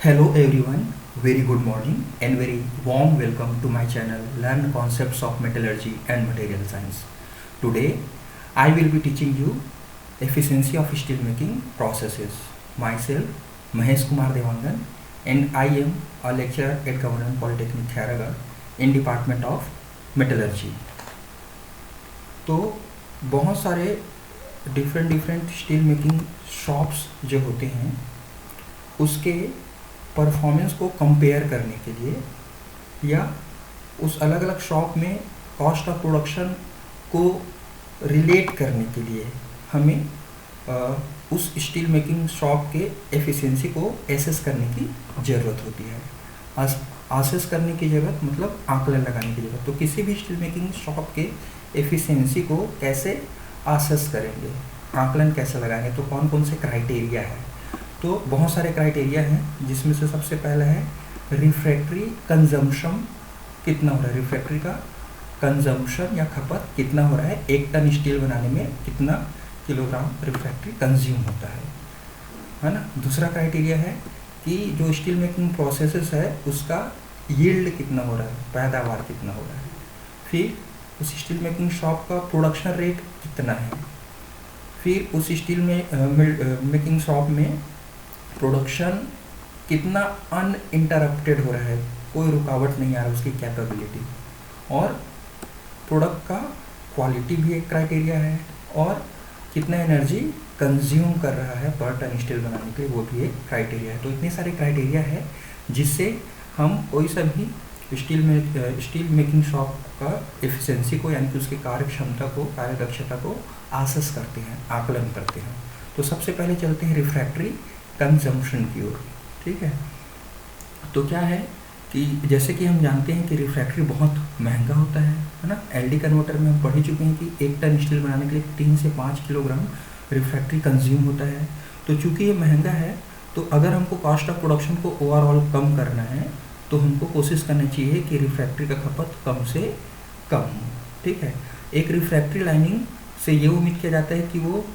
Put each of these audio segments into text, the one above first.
Hello everyone, very good morning and very warm welcome to my channel Learn Concepts of Metallurgy and Material Science. Today I will be teaching you efficiency of steel making processes. Myself Mahesh Kumar Devangan and I am a lecturer at Government Polytechnic Khairatgarh in Department of Metallurgy. तो बहुत सारे different steel making shops जो होते हैं उसके performance को compare करने के लिए या उस अलग अलग शॉप में कॉस्ट ऑफ प्रोडक्शन को रिलेट करने के लिए हमें उस स्टील मेकिंग शॉप के एफिशिएंसी को एसेस करने की ज़रूरत होती है। एसेस करने की ज़रूरत मतलब आकलन लगाने की ज़रूरत। तो किसी भी स्टील मेकिंग शॉप के एफिशिएंसी को कैसे एसेस करेंगे, आकलन कैसे लगाएंगे, तो कौन कौन से क्राइटेरिया है। तो बहुत सारे क्राइटेरिया हैं जिसमें से सबसे पहला है रिफ्रैक्टरी कंजम्पशन कितना हो रहा है। रिफ्रैक्टरी का कंजम्पशन या खपत कितना हो रहा है, एक टन स्टील बनाने में कितना किलोग्राम रिफ्रैक्टरी कंज्यूम होता है ना। दूसरा क्राइटेरिया है कि जो स्टील मेकिंग प्रोसेसेस है उसका यील्ड कितना हो रहा है, पैदावार कितना हो रहा है। फिर उस स्टील मेकिंग शॉप का प्रोडक्शन रेट कितना है। फिर उस स्टील मेकिंग शॉप में प्रोडक्शन कितना अनइंटरप्टेड हो रहा है, कोई रुकावट नहीं आ रहा उसकी कैपेबिलिटी। और प्रोडक्ट का क्वालिटी भी एक क्राइटेरिया है, और कितना एनर्जी कंज्यूम कर रहा है पर टन स्टील बनाने के लिए, वो भी एक क्राइटेरिया है। तो इतने सारे क्राइटेरिया है जिससे हम कोई सा भी स्टील मेकिंग शॉप का एफिशिएंसी को यानी कि उसकी कार्य क्षमता को, कार्य दक्षता को आसस करते हैं, आकलन करते हैं। तो सबसे पहले चलते हैं रिफ्रैक्टरी कंजम्पशन की ओर। ठीक है, तो क्या है कि जैसे कि हम जानते हैं कि रिफ्रैक्टरी बहुत महंगा होता है ना। एलडी कन्वर्टर में हम पढ़ ही चुके हैं कि एक टन स्टील बनाने के लिए 3 से 5 किलोग्राम रिफ्रैक्टरी कंज्यूम होता है। तो चूँकि ये महंगा है, तो अगर हमको कॉस्ट ऑफ प्रोडक्शन को ओवरऑल कम करना है तो हमको कोशिश करनी चाहिए कि रिफ्रैक्टरी का खपत कम से कम हो। ठीक है, एक रिफ्रैक्टरी लाइनिंग से ये उम्मीद किया जाता है कि वो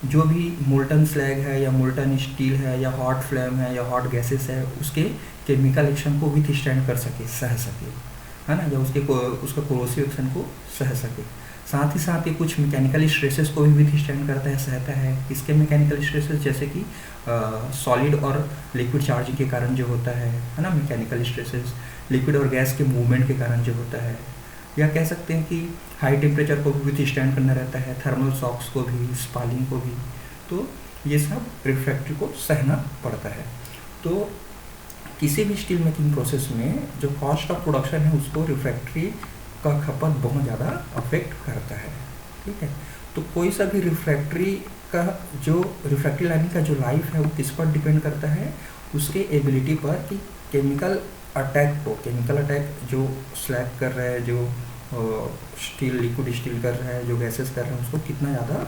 जो भी मोल्टन स्लैग है या मोल्टन स्टील है या हॉट फ्लेम है या हॉट गैसेस है उसके केमिकल एक्शन को विथ स्टैंड कर सके, सह सके, है ना, या उसका कोरोसिव एक्शन को सह सके। साथ ही साथ ये कुछ मैकेनिकल स्ट्रेसेस को भी विथ स्टैंड करता है, सहता है। इसके मैकेनिकल स्ट्रेसेस जैसे कि सॉलिड और लिक्विड चार्जिंग के कारण जो होता है ना, मैकेनिकल स्ट्रेसेस लिक्विड और गैस के मूवमेंट के कारण जो होता है, या कह सकते हैं कि हाई टेम्परेचर को भी विथ स्टैंड करना रहता है, थर्मल शॉक्स को भी, स्पालिंग को भी। तो ये सब रिफ्रैक्टरी को सहना पड़ता है। तो किसी भी स्टील मेकिंग प्रोसेस में जो कॉस्ट ऑफ प्रोडक्शन है उसको रिफ्रैक्टरी का खपत बहुत ज़्यादा अफेक्ट करता है। ठीक है, तो कोई सा भी रिफ्रैक्टरी का जो रिफ्रैक्टरी लाइनिंग का जो लाइफ है वो किस पर डिपेंड करता है, उसके एबिलिटी पर कि केमिकल अटैक जो स्लैग कर रहा है, जो स्टील लिक्विड स्टील कर रहा है, जो गैसेस कर रहे हैं, उसको कितना ज़्यादा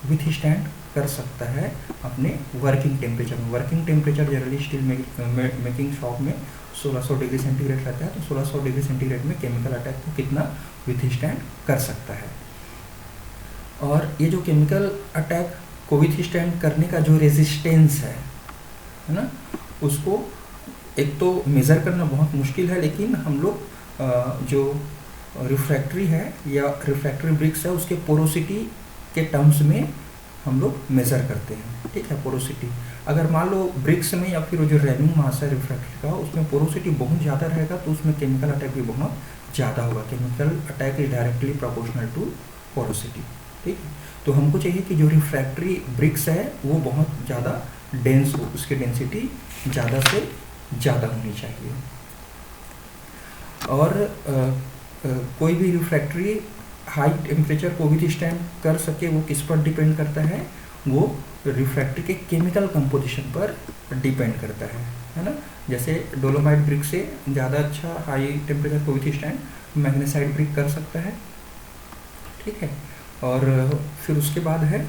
विथ स्टैंड कर सकता है अपने वर्किंग टेम्परेचर में। Working temperature generally steel making shop में 1600 डिग्री सेंटीग्रेड रहता है। तो 1600 डिग्री सेंटीग्रेड में केमिकल अटैक को कितना विथ स्टैंड कर सकता है। और ये जो केमिकल अटैक को विथ स्टैंड करने का जो रेजिस्टेंस है ना, उसको एक तो मेज़र करना बहुत मुश्किल है, लेकिन हम लोग जो रिफ्रैक्टरी है या रिफ्रैक्टरी ब्रिक्स है उसके पोरोसिटी के टर्म्स में हम लोग मेज़र करते हैं। ठीक है, पोरोसिटी अगर मान लो ब्रिक्स में या फिर जो रैमिंग मास है रिफ्रैक्टरी का उसमें पोरोसिटी बहुत ज़्यादा रहेगा तो उसमें केमिकल अटैक भी बहुत ज़्यादा होगा। Chemical attack is directly proportional to porosity. ठीक है, तो हमको चाहिए कि जो रिफ्रैक्टरी ब्रिक्स है वो बहुत ज़्यादा डेंस हो, उसकी डेंसिटी ज़्यादा से ज़्यादा होनी चाहिए। और कोई भी रिफ्रैक्टरी हाई टेम्परेचर को विथ स्टैंड कर सके वो किस पर डिपेंड करता है, वो रिफ्रैक्टरी के केमिकल कंपोजिशन पर डिपेंड करता है ना। जैसे डोलोमाइट ब्रिक से ज़्यादा अच्छा हाई टेम्परेचर को विथ स्टैंड मैग्नेसाइट ब्रिक कर सकता है। ठीक है, और फिर उसके बाद है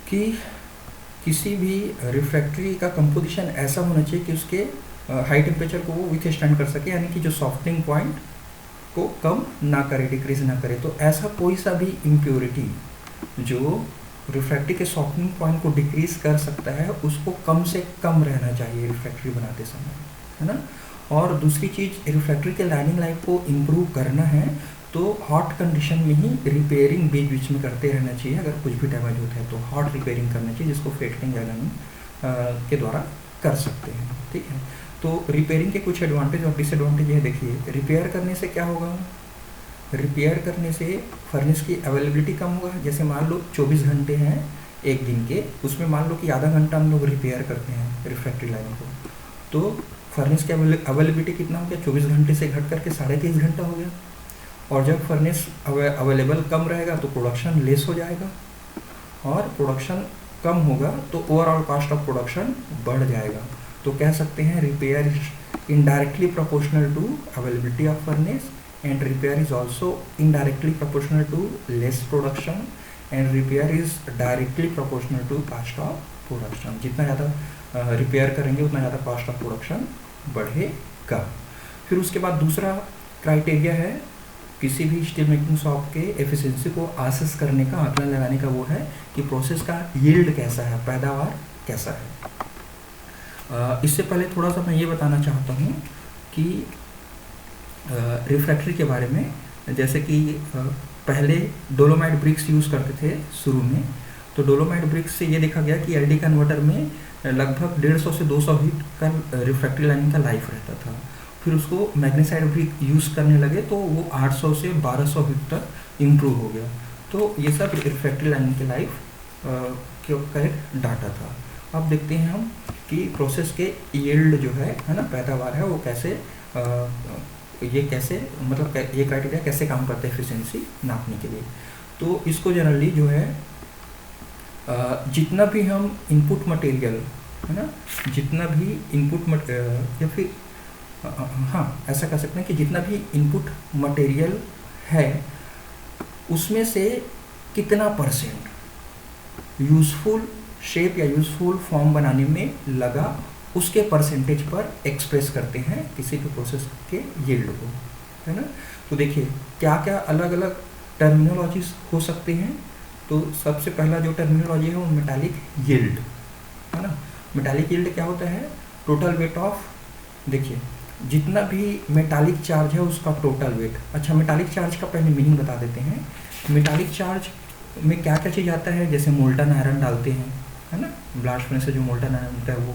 कि किसी भी रिफ्रैक्टरी का कंपोजिशन ऐसा होना चाहिए कि उसके हाई टेम्परेचर को वो विथ स्टैंड कर सके, यानी कि जो सॉफ्टनिंग पॉइंट को कम ना करे, डिक्रीज ना करे। तो ऐसा कोई सा भी इम्प्योरिटी जो रिफ्रैक्ट्री के सॉफ्टनिंग पॉइंट को डिक्रीज कर सकता है, उसको कम से कम रहना चाहिए रिफ्रैक्ट्री बनाते समय, है ना। और दूसरी चीज़, रिफ्रैक्ट्री के लाइनिंग लाइफ को इम्प्रूव करना है तो हॉट कंडीशन में ही रिपेयरिंग बीच बीच में करते रहना चाहिए। अगर कुछ भी डैमेज होता है तो हॉट रिपेयरिंग करना चाहिए, जिसको फेटलिंग गैलनिंग के द्वारा कर सकते हैं, ठीक है। तो रिपेयरिंग के कुछ एडवांटेज और डिसएडवांटेज है। देखिए, रिपेयर करने से क्या होगा, रिपेयर करने से फर्नेस की अवेलेबिलिटी कम होगा। जैसे मान लो 24 घंटे हैं एक दिन के, उसमें मान लो कि आधा घंटा हम लोग रिपेयर करते हैं रिफ्रैक्ट्री लाइन को, तो फर्नेस की अवेलेबिलिटी कितना हो गया, 24 घंटे से घट करके 23.5 घंटा हो गया। और जब फर्नेस अवेलेबल कम रहेगा तो प्रोडक्शन लेस हो जाएगा, और प्रोडक्शन कम होगा तो ओवरऑल कॉस्ट ऑफ प्रोडक्शन बढ़ जाएगा। तो कह सकते हैं repair is indirectly proportional to availability of furnace, and repair is also indirectly proportional to less production, and repair is directly proportional to cost of production। जितना ज़्यादा रिपेयर करेंगे उतना ज़्यादा कॉस्ट ऑफ प्रोडक्शन बढ़ेगा। फिर उसके बाद दूसरा क्राइटेरिया है किसी भी स्टील मेकिंग शॉप के एफिशिएंसी को असेस करने का, आकलन लगाने का, वो है कि प्रोसेस का यील्ड कैसा है, पैदावार कैसा है। इससे पहले थोड़ा सा मैं ये बताना चाहता हूँ कि रिफ्रैक्ट्री के बारे में। जैसे कि पहले डोलोमाइट ब्रिक्स यूज़ करते थे शुरू में, तो डोलोमाइट ब्रिक्स से ये देखा गया कि एलडी कन्वर्टर में लगभग 150 से 200 हीट का रिफ्रैक्ट्री लाइनिंग का लाइफ रहता था। फिर उसको मैग्नेसाइड ब्रिक यूज़ करने लगे तो वो 800 से 1200 हीट तक इम्प्रूव हो गया। तो ये सब रिफ्रैक्ट्री लाइनिंग की लाइफ का एक डाटा था। अब देखते हैं हम कि प्रोसेस के यील्ड जो है ना, पैदावार है, वो कैसे ये कैसे, मतलब ये क्राइटेरिया कैसे काम करते हैं एफिशिएंसी नापने के लिए। तो इसको जनरली जो है जितना भी हम इनपुट मटेरियल, है ना, जितना भी इनपुट या फिर हाँ ऐसा कह सकते हैं कि जितना भी इनपुट मटेरियल है उसमें से कितना परसेंट यूज़फुल शेप या यूज़फुल फॉर्म बनाने में लगा, उसके परसेंटेज पर एक्सप्रेस करते हैं किसी भी प्रोसेस के यील्ड को, है ना। तो देखिए क्या क्या अलग अलग टर्मिनोलॉजीज हो सकते हैं। तो सबसे पहला जो टर्मिनोलॉजी है वो मेटालिक यील्ड, है ना। मेटालिक यील्ड क्या होता है, टोटल वेट ऑफ, देखिए जितना भी मेटालिक चार्ज है उसका टोटल वेट। अच्छा, मेटालिक चार्ज का पहले मीनिंग बता देते हैं। मेटालिक चार्ज में क्या क्या चीज़ आता है, जैसे मोल्टन आयरन डालते हैं, है ना, ब्लास्ट फर्नेस से जो मोल्टन आयरन होता है वो,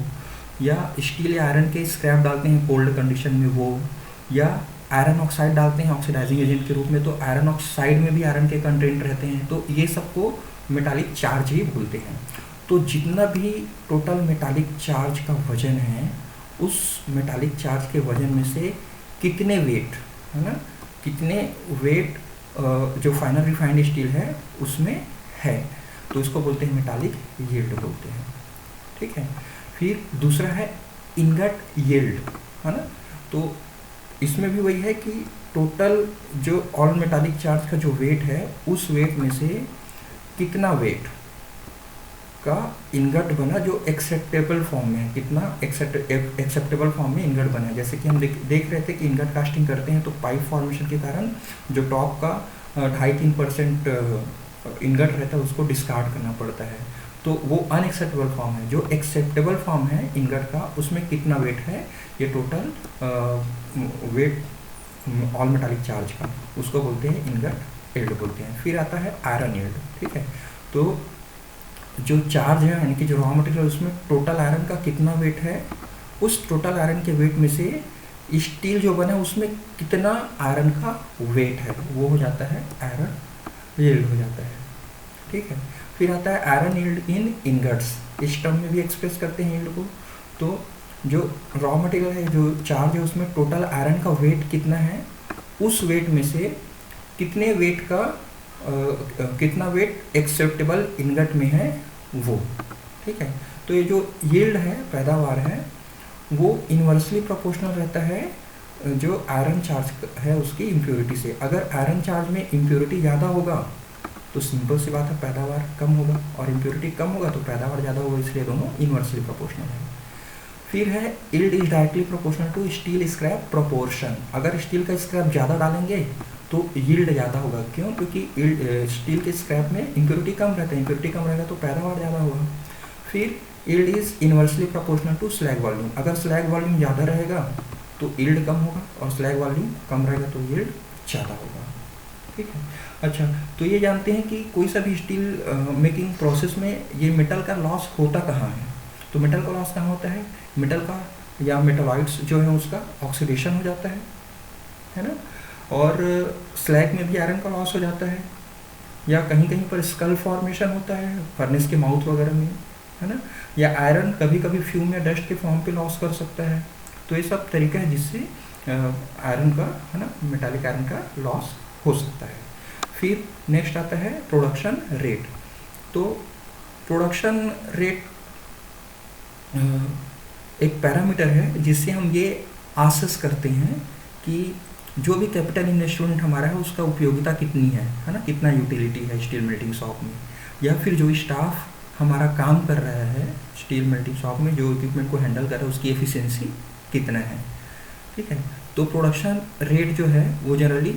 या स्टील या आयरन के स्क्रैप डालते हैं कोल्ड कंडीशन में वो, या आयरन ऑक्साइड डालते हैं ऑक्सीडाइजिंग एजेंट के रूप में, तो आयरन ऑक्साइड में भी आयरन के कंटेंट रहते हैं, तो ये सबको मेटालिक चार्ज ही बोलते हैं। तो जितना भी टोटल मेटालिक चार्ज का वजन है, उस मेटालिक चार्ज के वजन में से कितने वेट, है ना, कितने वेट जो फाइनल रिफाइंड स्टील है उसमें है, तो इसको बोलते हैं मेटालिक यील्ड बोलते हैं, ठीक है। फिर दूसरा है इनगट यील्ड, है ना। तो इसमें भी वही है कि टोटल जो ऑल मेटालिक चार्ज का जो वेट है उस वेट में से कितना वेट का इनगट बना जो एक्सेप्टेबल फॉर्म में है, कितना एक्सेप्टेबल फॉर्म में इनगट बना है। जैसे कि हम देख रहे थे कि इनगट कास्टिंग करते हैं तो पाइप फॉर्मेशन के कारण जो टॉप का 2.5-3% इनगट रहता है उसको डिस्कार्ड करना पड़ता है, तो वो अनएक्सेप्टेबल फॉर्म है। जो एक्सेप्टेबल फॉर्म है इनगट का उसमें कितना वेट है, ये total weight all metallic charge का, उसको बोलते हैं इनगट यील्ड बोलते हैं। फिर आता है आयरन यील्ड, ठीक है। तो जो चार्ज है यानी कि जो रॉ मटेरियल उसमें टोटल आयरन का कितना वेट है, उस टोटल आयरन के वेट में से स्टील जो बना उसमें कितना आयरन का वेट है, वो हो जाता है आयरन यील्ड हो जाता है, ठीक है। फिर आता है आयरन यील्ड इन इनगट्स, इस टर्म में भी एक्सप्रेस करते हैं यील्ड को। तो जो रॉ मटेरियल है, जो चार्ज है, उसमें टोटल आयरन का वेट कितना है, उस वेट में से कितने वेट का कितना वेट एक्सेप्टेबल इनगट में है वो, ठीक है। तो ये जो यील्ड है, पैदावार है, वो इन्वर्सली प्रोपोर्शनल रहता है जो आयरन चार्ज है उसकी इम्प्योरिटी से। अगर आयरन चार्ज में इम्प्योरिटी ज़्यादा होगा तो सिंपल सी बात है पैदावार कम होगा, और इम्प्योरिटी कम होगा तो पैदावार ज़्यादा होगा, इसलिए दोनों इन्वर्सली प्रोपोर्शनल है। फिर है yield is directly proportional to steel scrap proportion. अगर स्टील का स्क्रैप ज़्यादा डालेंगे तो यील्ड ज़्यादा होगा। क्यों? क्योंकि स्टील के स्क्रैप में इम्प्योरिटी कम रहता है, इम्प्योरिटी कम रहेगा तो पैदावार ज़्यादा होगा। फिर yield is inversely proportional to slag volume. अगर स्लैग वॉल्यूम ज़्यादा रहेगा तो यील्ड कम होगा, और स्लैग वॉल्यूम कम रहेगा तो यील्ड ज़्यादा होगा। ठीक है। अच्छा, तो ये जानते हैं कि कोई सा भी स्टील मेकिंग प्रोसेस में ये मेटल का लॉस होता कहाँ है। तो मेटल का लॉस कहाँ होता है? मेटल का या मेटलॉइड्स जो है उसका ऑक्सीडेशन हो जाता है ना। और स्लैग में भी आयरन का लॉस हो जाता है, या कहीं कहीं पर स्कल फॉर्मेशन होता है फर्नेस के माउथ वगैरह में, है ना। या आयरन कभी कभी फ्यूम या डस्ट के फॉर्म पे लॉस कर सकता है। तो ये सब तरीका है जिससे आयरन का, है ना, मेटालिक आयरन का लॉस हो सकता है। फिर नेक्स्ट आता है प्रोडक्शन रेट। तो प्रोडक्शन रेट एक पैरामीटर है जिससे हम ये आसस करते हैं कि जो भी कैपिटल इन्वेस्टमेंट हमारा है उसका उपयोगिता कितनी है ना, कितना यूटिलिटी है स्टील मेल्टिंग शॉप में, या फिर जो स्टाफ हमारा काम कर रहा है स्टील मेल्टिंग शॉप में, जो इक्विपमेंट को हैंडल कर रहा है उसकी एफिशिएंसी कितना है। ठीक है। तो प्रोडक्शन रेट जो है वो जनरली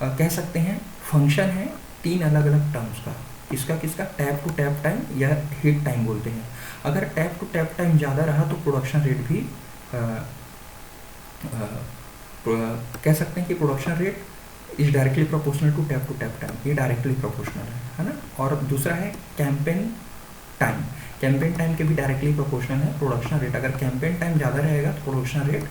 कह सकते हैं फंक्शन है 3 अलग अलग टर्म्स का। किसका टैप टू टैप टाइम या हीट टाइम बोलते हैं। अगर टैप टू टैप टाइम ज़्यादा रहा तो प्रोडक्शन रेट भी कह सकते हैं कि production rate is directly proportional to tap time, ये डायरेक्टली प्रोपोर्शनल है ना। और दूसरा है कैंपेन टाइम। कैंपेन टाइम के भी डायरेक्टली प्रोपोर्शनल है प्रोडक्शन रेट। अगर कैंपेन टाइम ज़्यादा रहेगा तो प्रोडक्शन रेट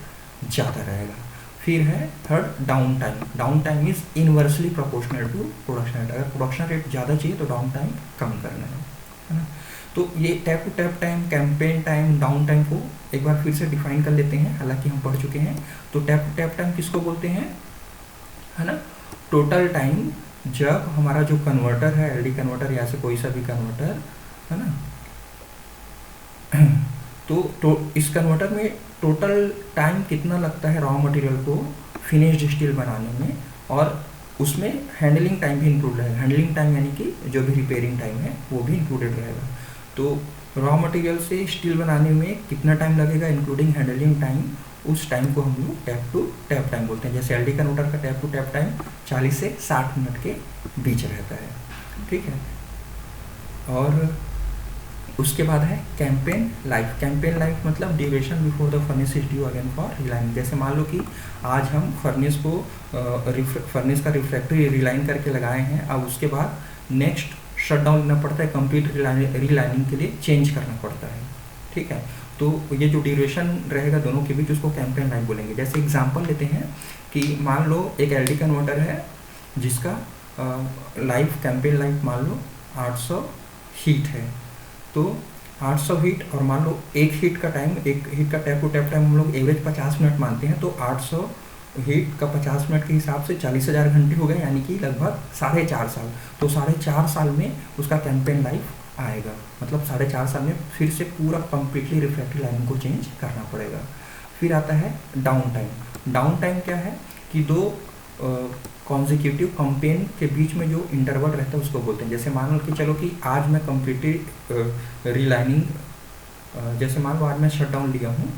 ज़्यादा रहेगा। फिर है third down time. Down time is inversely proportional to production rate. अगर प्रोडक्शन रेट ज़्यादा चाहिए तो डाउन टाइम कम करना है ना। तो ये tap to tap time, campaign time, down time को एक बार फिर से डिफाइन कर लेते हैं, हालांकि हम पढ़ चुके हैं। तो टैप टू टैप टाइम किसको बोलते हैं, है ना, टोटल टाइम जब हमारा जो कन्वर्टर है, एलडी कन्वर्टर या से कोई सा भी कन्वर्टर, है ना, तो इस कन्वर्टर में टोटल टाइम कितना लगता है रॉ मटेरियल को फिनिश्ड स्टील बनाने में, और उसमें हैंडलिंग टाइम भी इंक्लूड रहेगा। हैंडलिंग टाइम यानी कि जो भी रिपेयरिंग टाइम है वो भी इंक्लूडेड रहेगा। तो रॉ मटेरियल से स्टील बनाने में कितना टाइम लगेगा इंक्लूडिंग हैंडलिंग टाइम, उस टाइम को हम लोग टैप टू टैप टाइम बोलते हैं। जैसे एलडी कन्वर्टर का टैप टू टैप टाइम 40 से 60 मिनट के बीच रहता है। ठीक है। और उसके बाद है कैंपेन लाइफ। कैंपेन लाइफ मतलब duration before the furnace is due again for relining. जैसे मान लो कि आज हम फर्नेस को फर्नेस का रिफ्रैक्टरी रिलाइन करके लगाए हैं, अब उसके बाद नेक्स्ट शट डाउन लेना पड़ता है, कंप्लीट रिलाइनिंग के लिए चेंज करना पड़ता है। ठीक है। तो ये जो ड्यूरेशन रहेगा दोनों के बीच उसको कैंपेन लाइफ बोलेंगे। जैसे एग्जांपल लेते हैं कि मान लो एक एलडी कन्वर्टर है जिसका लाइफ, कैंपेन लाइफ मान लो 800 हीट है। तो 800 हीट, और मान लो एक हीट का टैप टू टैप टाइम हम लोग एवरेज 50 मिनट मानते हैं। तो 800 हीट का 50 मिनट के हिसाब से 40,000 घंटे हो गए, यानी कि लगभग 4.5 साल। तो 4.5 साल में उसका कैंपेन लाइफ आएगा, मतलब 4.5 साल में फिर से पूरा कंप्लीटली रिफ्रैक्टरी लाइनिंग को चेंज करना पड़ेगा। फिर आता है डाउन टाइम। डाउन टाइम क्या है कि दो कॉन्जिक्यूटिव कंपेन के बीच में जो इंटरवल रहता है उसको बोलते हैं। जैसे मान लो कि चलो कि आज मैं कंप्लीटली रिलाइनिंग, जैसे मान लो आज मैं शट डाउन लिया हूँ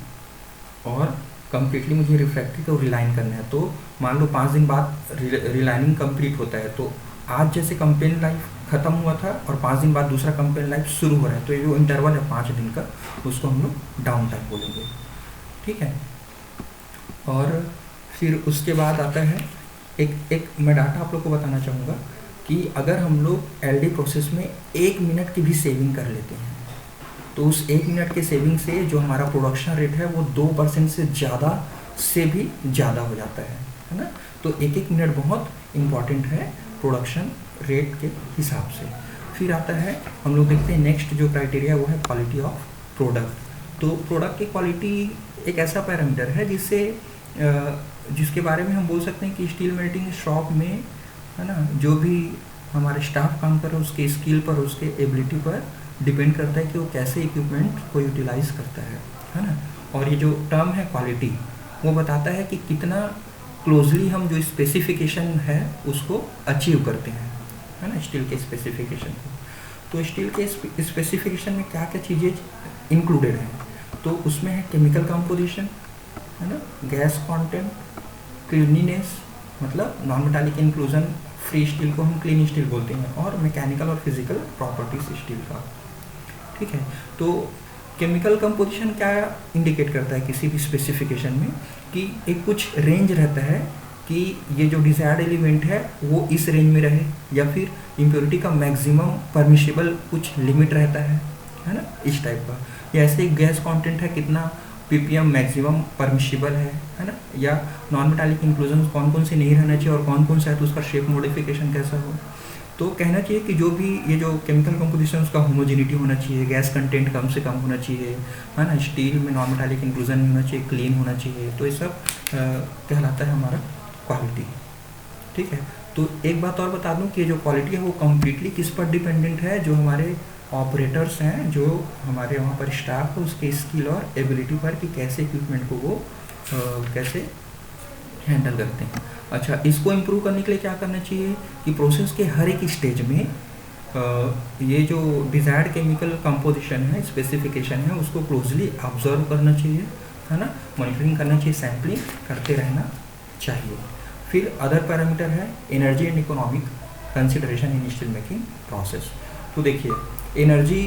और कंप्लीटली मुझे रिफ्रैक्टरी को रिलाइन करना है। तो मान लो 5 दिन बाद रिलाइनिंग कंप्लीट होता है। तो आज जैसे कंपेन लाइफ ख़त्म हुआ था और 5 दिन बाद दूसरा कंपेन लाइफ शुरू हो रहा है, तो ये जो इंटरवल है 5 दिन का, उसको हम लोग डाउन टाइम बोलेंगे। ठीक है। और फिर उसके बाद आता है एक मैं डाटा आप लोग को बताना चाहूँगा कि अगर हम लोग एलडी प्रोसेस में 1 मिनट की भी सेविंग कर लेते हैं तो उस 1 मिनट के सेविंग से जो हमारा प्रोडक्शन रेट है वो 2% से भी ज़्यादा हो जाता है ना। तो 1 मिनट बहुत इम्पॉर्टेंट है प्रोडक्शन रेट के हिसाब से। फिर आता है, हम लोग देखते हैं नेक्स्ट जो क्राइटेरिया वो है क्वालिटी ऑफ प्रोडक्ट। तो प्रोडक्ट की क्वालिटी एक ऐसा पैरामीटर है जिसके बारे में हम बोल सकते हैं कि स्टील मेल्टिंग शॉप में, है ना, जो भी हमारे स्टाफ काम कर रहे हैं उसके स्किल पर, उसके एबिलिटी पर डिपेंड करता है कि वो कैसे इक्विपमेंट को यूटिलाइज करता है ना। और ये जो टर्म है क्वालिटी, वो बताता है कि कितना क्लोजली हम जो स्पेसिफिकेशन है उसको अचीव करते हैं, है ना, स्टील के स्पेसिफिकेशन को। तो स्टील के स्पेसिफिकेशन में क्या क्या चीज़ें इंक्लूडेड हैं, तो उसमें है केमिकल कंपोजिशन, है ना, गैस कंटेंट, क्लीनिनेस, मतलब non metallic inclusion free steel को हम क्लीन स्टील बोलते हैं, और मैकेनिकल और फिजिकल प्रॉपर्टीज स्टील का। ठीक है, तो केमिकल कंपोजिशन क्या इंडिकेट करता है किसी भी स्पेसिफिकेशन में, कि एक कुछ रेंज रहता है कि ये जो डिजायर्ड एलिमेंट है वो इस रेंज में रहे, या फिर इम्प्योरिटी का मैक्सिमम परमिशिबल कुछ लिमिट रहता है ना, इस टाइप का। या ऐसे गैस कंटेंट है कितना ppm मैक्सिमम परमिशिबल है ना, या नॉन मेटालिक इंक्लूजन कौन कौन से नहीं रहना चाहिए और कौन कौन सा है, तो उसका शेप मॉडिफिकेशन कैसा हो। तो कहना चाहिए कि जो भी ये जो केमिकल कंपोजिशन उसका होमोजेनिटी होना चाहिए, गैस कंटेंट कम से कम होना चाहिए, है ना, स्टील में नॉन मेटालिक इंक्लूजन नहीं होना चाहिए, क्लीन होना चाहिए, तो ये सब कहलाता है हमारा क्वालिटी। ठीक है, तो एक बात और बता दूं कि जो क्वालिटी है वो कम्प्लीटली किस पर डिपेंडेंट है, जो हमारे ऑपरेटर्स हैं, जो हमारे वहाँ पर स्टाफ है, उसके स्किल और एबिलिटी पर, कि कैसे इक्विपमेंट को वो कैसे हैंडल करते हैं। अच्छा, इसको इम्प्रूव करने के लिए क्या करना चाहिए कि प्रोसेस के हर एक स्टेज में ये जो डिज़ायर्ड केमिकल कंपोजिशन है, स्पेसिफिकेशन है, उसको क्लोजली ऑब्जर्व करना चाहिए, है ना, मॉनिटरिंग करना चाहिए, सैम्पलिंग करते रहना चाहिए। फिर अदर पैरामीटर है energy and economic consideration in steel making process. तो देखिए, एनर्जी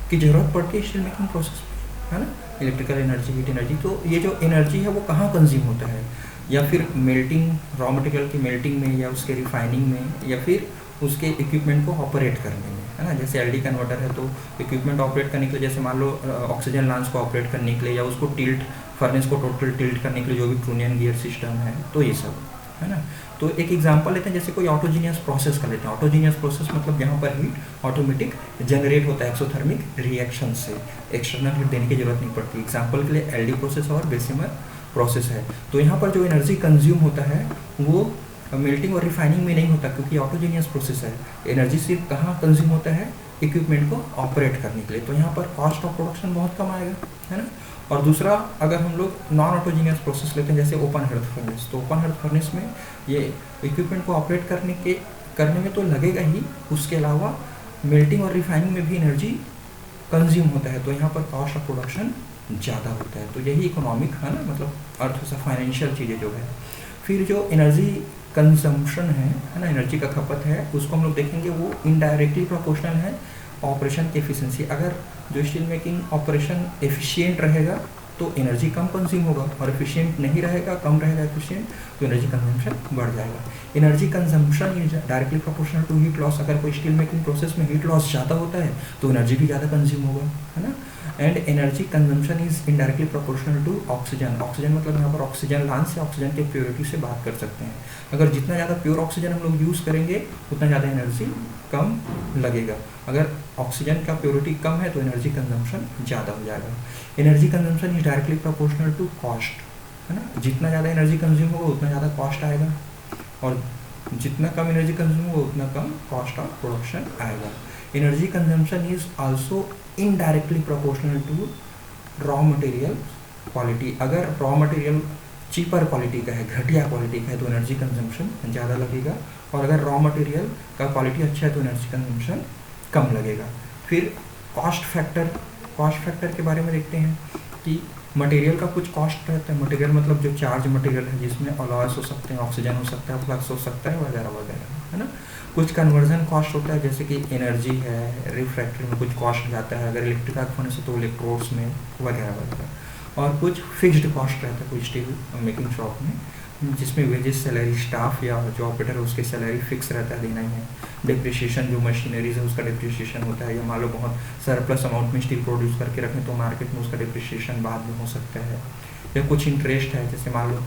की ज़रूरत पड़ती है स्टील मेकिंग प्रोसेस में, है ना, इलेक्ट्रिकल एनर्जी, हीट एनर्जी। तो ये जो एनर्जी है वो कहाँ कंज्यूम होता है, या फिर मेल्टिंग, रॉ मटेरियल की मेल्टिंग में, या उसके रिफाइनिंग में, या फिर उसके इक्विपमेंट को ऑपरेट करने में, है ना। जैसे एलडी कन्वर्टर है तो इक्विपमेंट ऑपरेट करने के लिए, जैसे मान लो ऑक्सीजन लांस को ऑपरेट करने के लिए, या उसको टिल्ट फर्नेस को टोटल टिल्ट करने के लिए जो भी ट्रूनियन गियर सिस्टम है, तो ये सब, है ना। तो एक एग्जांपल लेते हैं, जैसे कोई ऑटोजीनियस प्रोसेस का लेते हैं। ऑटोजीनियस प्रोसेस मतलब यहाँ पर हीट ऑटोमेटिक जनरेट होता है एक्सोथर्मिक रिएक्शन से, एक्सटर्नल हीट देने की जरूरत नहीं पड़ती। एग्जांपल के लिए एलडी प्रोसेस और बेसिमर प्रोसेस है। तो यहाँ पर जो एनर्जी कंज्यूम होता है वो मेल्टिंग और रिफाइनिंग में नहीं होता, क्योंकि ऑटोजीनियस प्रोसेस है। एनर्जी सिर्फ कहाँ कंज्यूम होता है, इक्विपमेंट को ऑपरेट करने के लिए। तो यहाँ पर कॉस्ट ऑफ प्रोडक्शन बहुत कम आएगा, है ना। और दूसरा, अगर हम लोग नॉन ऑटोजीनियस प्रोसेस लेते हैं, जैसे ओपन हेर्थ फर्नेस, तो ओपन हेर्थ फर्नेस में ये इक्विपमेंट को ऑपरेट करने में तो लगेगा ही, उसके अलावा मेल्टिंग और रिफाइनिंग में भी एनर्जी कंज्यूम होता है, तो यहाँ पर कॉस्ट ऑफ प्रोडक्शन ज़्यादा होता है। तो यही इकोनॉमिक, है ना, मतलब अर्थ से फाइनेंशियल चीज़ें जो है। फिर जो एनर्जी कंजम्पशन है ना, एनर्जी का खपत है, उसको हम लोग देखेंगे, वो इनडायरेक्टली प्रोपोर्शनल है ऑपरेशन की एफिशिएंसी। अगर जो स्टील मेकिंग ऑपरेशन एफिशिएंट रहेगा तो एनर्जी कम कंज्यूम होगा, और एफिशिएंट नहीं रहेगा, कम रहेगा एफिशिएंट, तो एनर्जी कंजम्पशन बढ़ जाएगा। Energy consumption is directly proportional to heat loss. अगर कोई स्टील मेकिंग प्रोसेस में हीट लॉस ज़्यादा होता है तो एनर्जी भी ज़्यादा कंज्यूम होगा, है ना। And energy consumption is indirectly proportional to oxygen. Oxygen मतलब यहाँ पर ऑक्सीजन लांस से ऑक्सीजन के प्योरिटी से बात कर सकते हैं। अगर जितना ज़्यादा प्योर ऑक्सीजन हम लोग यूज़ करेंगे उतना ज़्यादा एनर्जी कम लगेगा। अगर ऑक्सीजन का प्योरिटी कम है तो एनर्जी कंजम्पशन ज़्यादा हो जाएगा। Energy consumption is directly proportional to cost, है ना। जितना ज़्यादा एनर्जी कंज्यूम होगा उतना ज़्यादा कॉस्ट आएगा, और जितना कम एनर्जी कंज्यूम होगा उतना कम कॉस्ट ऑफ प्रोडक्शन आएगा। Energy consumption is also indirectly proportional to raw material quality. अगर रॉ मटेरियल चीपर क्वालिटी का है, घटिया क्वालिटी का है, तो एनर्जी कंजम्पशन ज़्यादा लगेगा, और अगर रॉ मटेरियल का क्वालिटी अच्छा है तो एनर्जी कंजम्पशन कम लगेगा। फिर कॉस्ट फैक्टर के बारे में देखते हैं कि मटेरियल का कुछ कॉस्ट रहता है। मटेरियल मतलब जो चार्ज मटेरियल है, जिसमें अलॉयस हो सकते हैं, ऑक्सीजन हो सकता है, फ्लक्स हो सकता है, वगैरह वगैरह, है ना। कुछ कन्वर्जन कॉस्ट होता है, जैसे कि एनर्जी है, रिफ्रैक्टरी में कुछ कॉस्ट जाता है, अगर इलेक्ट्रिक आर्क होने से तो इलेक्ट्रोड्स में, वगैरह वगैरह। और कुछ फिक्स्ड कॉस्ट रहता है कुछ स्टील मेकिंग शॉप में, जिसमें वेजेस, सैलरी, स्टाफ या जो ऑपरेटर है उसके सैलरी फिक्स रहता है, देना ही है। डिप्रिशिएशन, जो मशीनरीज है उसका डिप्रिशिएशन होता है, या मान लो बहुत सरप्लस अमाउंट में स्टील प्रोड्यूस करके रखें तो मार्केट में उसका डिप्रिशिएशन बाद में हो सकता है। या कुछ इंटरेस्ट है, जैसे मान लो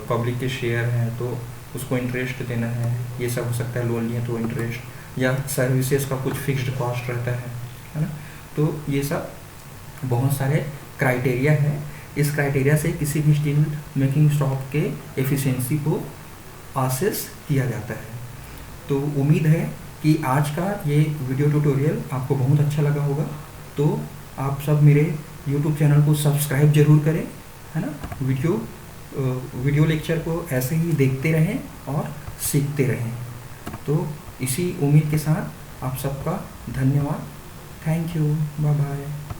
पब्लिक के शेयर हैं तो उसको इंटरेस्ट देना है, ये सब हो सकता है। लोन लिए तो इंटरेस्ट, या सर्विसेज का कुछ फिक्स्ड कॉस्ट रहता है ना। तो ये सब बहुत सारे क्राइटेरिया है। इस क्राइटेरिया से किसी भी स्टील मेकिंग शॉप के एफिशिएंसी को असेस किया जाता है। तो उम्मीद है कि आज का ये वीडियो ट्यूटोरियल आपको बहुत अच्छा लगा होगा। तो आप सब मेरे YouTube चैनल को सब्सक्राइब जरूर करें, है ना। वीडियो लेक्चर को ऐसे ही देखते रहें और सीखते रहें। तो इसी उम्मीद के साथ आप सबका धन्यवाद। Thank you, bye bye.